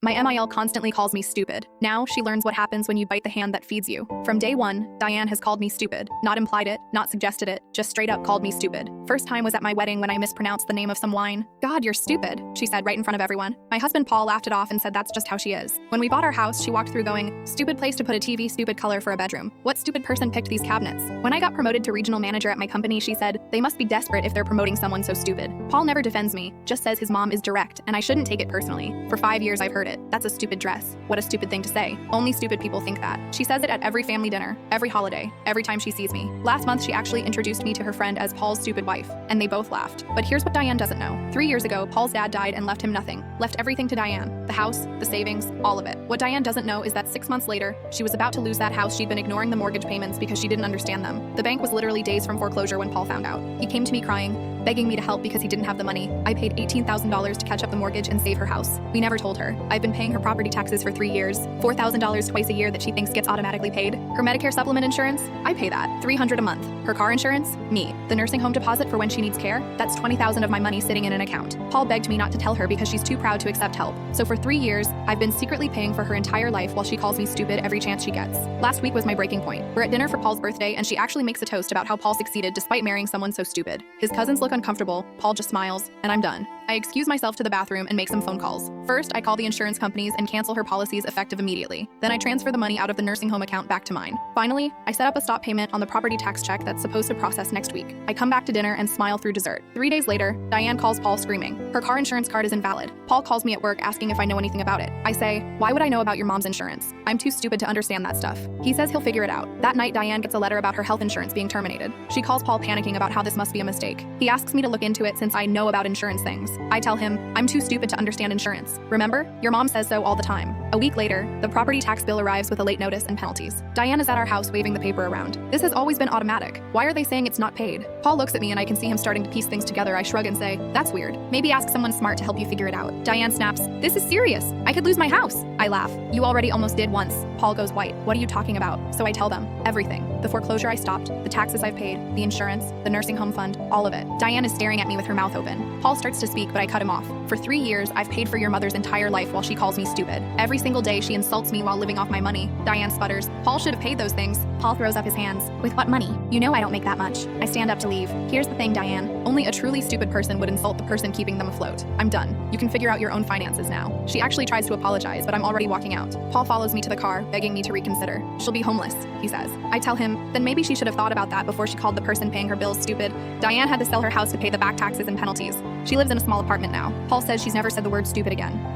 My MIL constantly calls me stupid. Now she learns what happens when you bite the hand that feeds you. From day one, Diane has called me stupid. Not implied it, not suggested it, just straight up called me stupid. First time was at my wedding when I mispronounced the name of some wine. God, you're stupid, she said right in front of everyone. My husband Paul laughed it off and said that's just how she is. When we bought our house, she walked through going, stupid place to put a TV, stupid color for a bedroom. What stupid person picked these cabinets? When I got promoted to regional manager at my company, she said, they must be desperate if they're promoting someone so stupid. Paul never defends me, just says his mom is direct and I shouldn't take it personally. For 5 years I've heard it. That's a stupid dress. What a stupid thing to say. Only stupid people think that. She says it at every family dinner, every holiday, every time she sees me. Last month she actually introduced me to her friend as Paul's stupid wife, and they both laughed. But here's what Diane doesn't know. 3 years ago, Paul's dad died and left him nothing. Left everything to Diane. The house, the savings, all of it. What Diane doesn't know is that 6 months later, she was about to lose that house. She'd been ignoring the mortgage payments because she didn't understand them. The bank was literally days from foreclosure when Paul found out. He came to me crying, begging me to help because he didn't have the money. I paid $18,000 to catch up the mortgage and save her house. We never told her. I've been paying her property taxes for 3 years, $4,000 twice a year that she thinks gets automatically paid. Her Medicare supplement insurance, I pay that, $300 a month. Her car insurance, me. The nursing home deposit for when she needs care, that's $20,000 of my money sitting in an account. Paul begged me not to tell her because she's too proud to accept help. So for 3 years, I've been secretly paying for her entire life while she calls me stupid every chance she gets. Last week was my breaking point. We're at dinner for Paul's birthday and she actually makes a toast about how Paul succeeded despite marrying someone so stupid. His cousins look uncomfortable, Paul just smiles, and I'm done. I excuse myself to the bathroom and make some phone calls. First, I call the insurance companies and cancel her policies effective immediately. Then I transfer the money out of the nursing home account back to mine. Finally, I set up a stop payment on the property tax check that's supposed to process next week. I come back to dinner and smile through dessert. 3 days later, Diane calls Paul screaming. Her car insurance card is invalid. Paul calls me at work asking if I know anything about it. I say, why would I know about your mom's insurance? I'm too stupid to understand that stuff. He says he'll figure it out. That night, Diane gets a letter about her health insurance being terminated. She calls Paul panicking about how this must be a mistake. He asks me to look into it since I know about insurance things. I tell him, I'm too stupid to understand insurance. Remember? Your mom says so all the time. A week later, the property tax bill arrives with a late notice and penalties. Diane is at our house waving the paper around. This has always been automatic. Why are they saying it's not paid? Paul looks at me and I can see him starting to piece things together. I shrug and say, that's weird. Maybe ask someone smart to help you figure it out. Diane snaps, this is serious. I could lose my house. I laugh. You already almost did once. Paul goes white. What are you talking about? So I tell them, everything. The foreclosure I stopped, the taxes I've paid, the insurance, the nursing home fund, all of it. Diane is staring at me with her mouth open. Paul starts to speak, but I cut him off. For 3 years, I've paid for your mother's entire life while she calls me stupid. Every single day she insults me while living off my money. Diane sputters, Paul should have paid those things. Paul throws up his hands. With what money? You know I don't make that much. I stand up to leave. Here's the thing, Diane. Only a truly stupid person would insult the person keeping them afloat. I'm done. You can figure out your own finances now. She actually tries to apologize, but I'm already walking out. Paul follows me to the car, begging me to reconsider. She'll be homeless, he says. I tell him, then maybe she should have thought about that before she called the person paying her bills stupid. Diane had to sell her house to pay the back taxes and penalties. She lives in a small apartment now. Paul says she's never said the word stupid again.